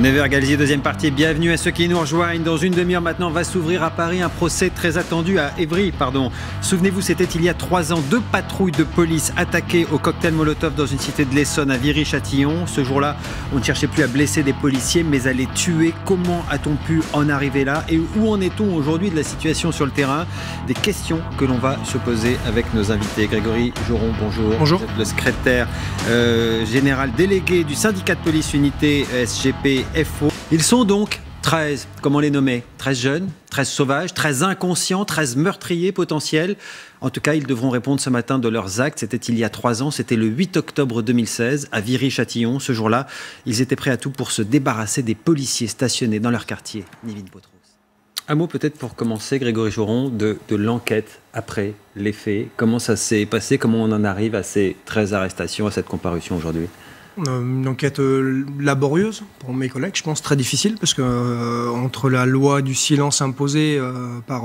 9h Galzier, deuxième partie. Bienvenue à ceux qui nous rejoignent. Dans une demi-heure maintenant va s'ouvrir à Paris un procès très attendu à Évry. Souvenez-vous, c'était il y a 3 ans. 2 patrouilles de police attaquées au cocktail Molotov dans une cité de l'Essonne à Viry-Châtillon. Ce jour-là, on ne cherchait plus à blesser des policiers, mais à les tuer. Comment a-t-on pu en arriver là? Et où en est-on aujourd'hui de la situation sur le terrain? Des questions que l'on va se poser avec nos invités. Grégory Joron, bonjour. Bonjour. Vous êtes le secrétaire général délégué du syndicat de police unité SGP FO. Ils sont donc 13, comment les nommer? 13 jeunes, 13 sauvages, 13 inconscients, 13 meurtriers potentiels. En tout cas, ils devront répondre ce matin de leurs actes. C'était il y a 3 ans, c'était le 8 octobre 2016 à Viry-Châtillon. Ce jour-là, ils étaient prêts à tout pour se débarrasser des policiers stationnés dans leur quartier. Nivine Potros. Un mot peut-être pour commencer, Grégory Joron, de l'enquête après les faits. Comment ça s'est passé? Comment on en arrive à ces 13 arrestations, à cette comparution aujourd'hui? Une enquête laborieuse pour mes collègues, je pense très difficile, parce que entre la loi du silence imposée par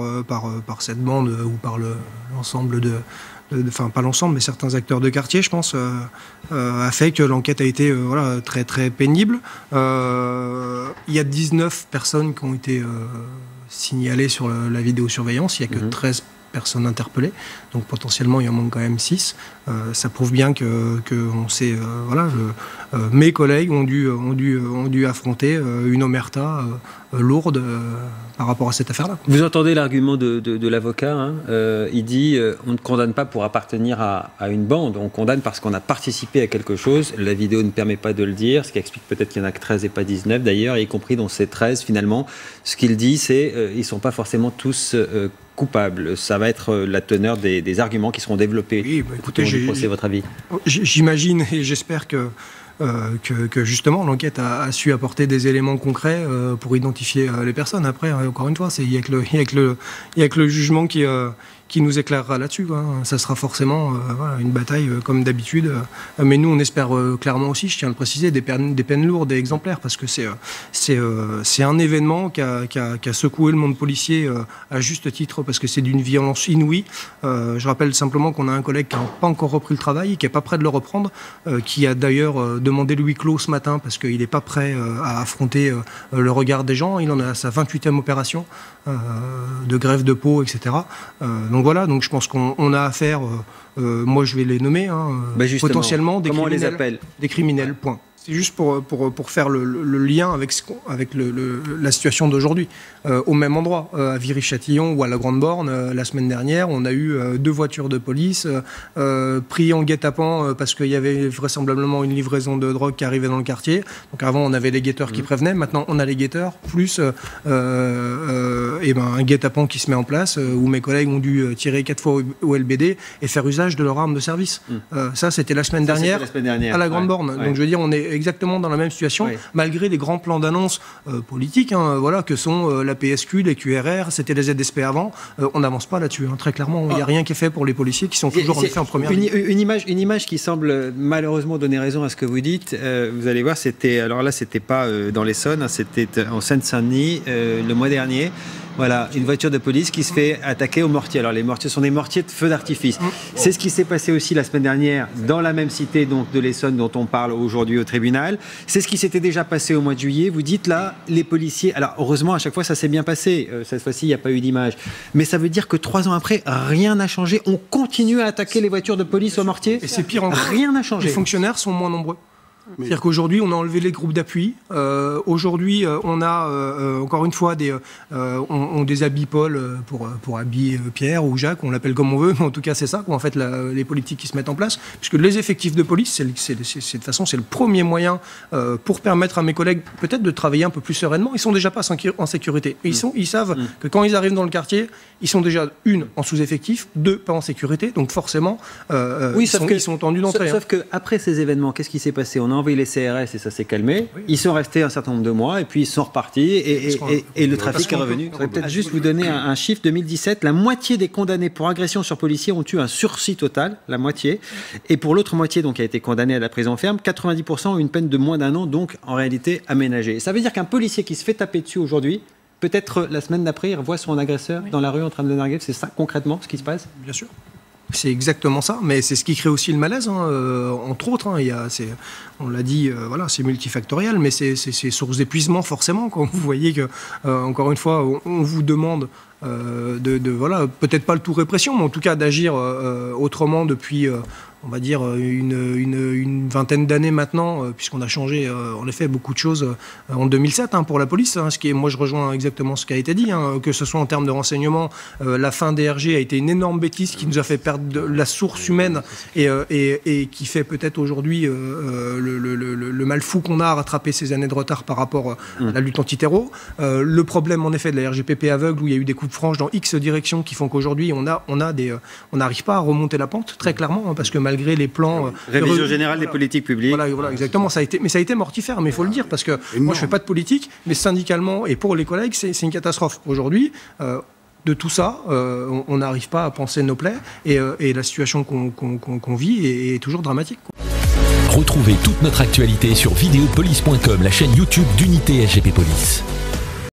cette bande ou par l'ensemble enfin pas l'ensemble, mais certains acteurs de quartier, je pense, a fait que l'enquête a été très très pénible. Il y a 19 personnes qui ont été signalées sur la vidéosurveillance, il n'y a que 13 personnes interpellées, donc potentiellement il en manque quand même 6. Ça prouve bien que on sait, mes collègues ont dû affronter une omerta lourde par rapport à cette affaire-là. Vous entendez l'argument de l'avocat, hein, il dit on ne condamne pas pour appartenir à une bande, on condamne parce qu'on a participé à quelque chose. La vidéo ne permet pas de le dire, ce qui explique peut-être qu'il n'y en a que 13 et pas 19 d'ailleurs, y compris dans ces 13 finalement. Ce qu'il dit, c'est ils ne sont pas forcément tous coupables. Ça va être la teneur des arguments qui seront développés. Oui, écoutez, votre avis? J'imagine et j'espère que justement l'enquête a su apporter des éléments concrets pour identifier les personnes. Après, encore une fois, il n'y a que le jugement qui nous éclairera là-dessus. Ça sera forcément une bataille comme d'habitude. Mais nous, on espère clairement aussi, je tiens à le préciser, des peines lourdes et exemplaires, parce que c'est un événement qui a secoué le monde policier à juste titre, parce que c'est d'une violence inouïe. Je rappelle simplement qu'on a un collègue qui n'a pas encore repris le travail, qui n'est pas prêt de le reprendre, qui a d'ailleurs demandé le huis clos ce matin, parce qu'il n'est pas prêt à affronter le regard des gens. Il en a sa 28e opération de greffe de peau, etc. Donc voilà, donc je pense qu'on a affaire, moi je vais les nommer, potentiellement des criminels. Comment on les appelle? Des criminels, point. C'est juste pour faire le lien avec la situation d'aujourd'hui. Au même endroit, à Viry-Châtillon ou à la Grande Borne, la semaine dernière, on a eu 2 voitures de police pris en guet-apens parce qu'il y avait vraisemblablement une livraison de drogue qui arrivait dans le quartier. Donc avant, on avait les guetteurs qui prévenaient. Maintenant, on a les guetteurs, plus un guet-apens qui se met en place, où mes collègues ont dû tirer 4 fois au LBD et faire usage de leur arme de service. Ça, c'était la semaine dernière à la Grande Borne. Donc je veux dire, on est exactement dans la même situation, malgré les grands plans d'annonce politiques, que sont la PSQ, les QRR, c'était les ZSP avant. On n'avance pas là-dessus, très clairement. Il n'y a rien qui est fait pour les policiers qui sont toujours en effet en première ligne. Une image qui semble malheureusement donner raison à ce que vous dites. Vous allez voir, alors là, c'était pas dans l'Essonne, c'était en Seine-Saint-Denis le mois dernier. Voilà, une voiture de police qui se fait attaquer au mortier. Alors les mortiers sont des mortiers de feu d'artifice. C'est ce qui s'est passé aussi la semaine dernière dans la même cité donc, de l'Essonne dont on parle aujourd'hui au tribunal. C'est ce qui s'était déjà passé au mois de juillet. Vous dites là, les policiers... Alors heureusement, à chaque fois, ça s'est bien passé. Cette fois-ci, il n'y a pas eu d'image. Mais ça veut dire que 3 ans après, rien n'a changé. On continue à attaquer les voitures de police au mortier. Et c'est pire encore. Rien n'a changé. Les fonctionnaires sont moins nombreux. C'est-à-dire qu'aujourd'hui, on a enlevé les groupes d'appui. Aujourd'hui, on a, encore une fois, on déshabille Paul pour habiller Pierre ou Jacques, on l'appelle comme on veut, mais en tout cas, c'est ça, en fait, les politiques qui se mettent en place. Puisque les effectifs de police, de toute façon, c'est le premier moyen pour permettre à mes collègues, peut-être, de travailler un peu plus sereinement. Ils sont déjà pas en sécurité. Ils savent que quand ils arrivent dans le quartier, ils sont déjà, 1, en sous-effectif, 2, pas en sécurité. Donc, forcément, ils sont tendus d'entrée. Sauf qu'après ces événements, qu'est-ce qui s'est passé? On a envoyé les CRS et ça s'est calmé. Oui. Ils sont restés un certain nombre de mois et puis ils sont repartis et le trafic est revenu. Je vais peut-être juste vous donner un chiffre. 2017, la moitié des condamnés pour agression sur policiers ont eu un sursis total, la moitié. Et pour l'autre moitié, donc, qui a été condamnée à la prison ferme, 90% ont une peine de moins d'1 an, donc en réalité aménagée. Ça veut dire qu'un policier qui se fait taper dessus aujourd'hui, peut-être la semaine d'après, il revoit son agresseur dans la rue en train de le narguer. C'est ça concrètement ce qui se passe? Bien sûr. C'est exactement ça, mais c'est ce qui crée aussi le malaise, entre autres. On l'a dit, voilà, c'est multifactoriel, mais c'est source d'épuisement forcément. Quand vous voyez que, encore une fois, on vous demande voilà, peut-être pas le tout répression, mais en tout cas d'agir autrement depuis, on va dire, une vingtaine d'années maintenant, puisqu'on a changé en effet beaucoup de choses en 2007 pour la police. Moi je rejoins exactement ce qui a été dit, que ce soit en termes de renseignement, la fin des RG a été une énorme bêtise qui nous a fait perdre la source humaine et qui fait peut-être aujourd'hui le mal fou qu'on a à rattraper ces années de retard par rapport à la lutte antiterror. Le problème en effet de la RGPP aveugle, où il y a eu des coupes franches dans X directions qui font qu'aujourd'hui on n'arrive pas à remonter la pente, très clairement, parce que malgré les plans... Révision générale des politiques publiques. Voilà, exactement. Ça a été mortifère, mais il faut le dire, parce que moi je ne fais pas de politique, mais syndicalement et pour les collègues, c'est une catastrophe. Aujourd'hui, de tout ça, on n'arrive pas à penser nos plaies, et la situation qu'on vit est toujours dramatique. Retrouvez toute notre actualité sur videopolice.com, la chaîne YouTube d'Unité SGP Police.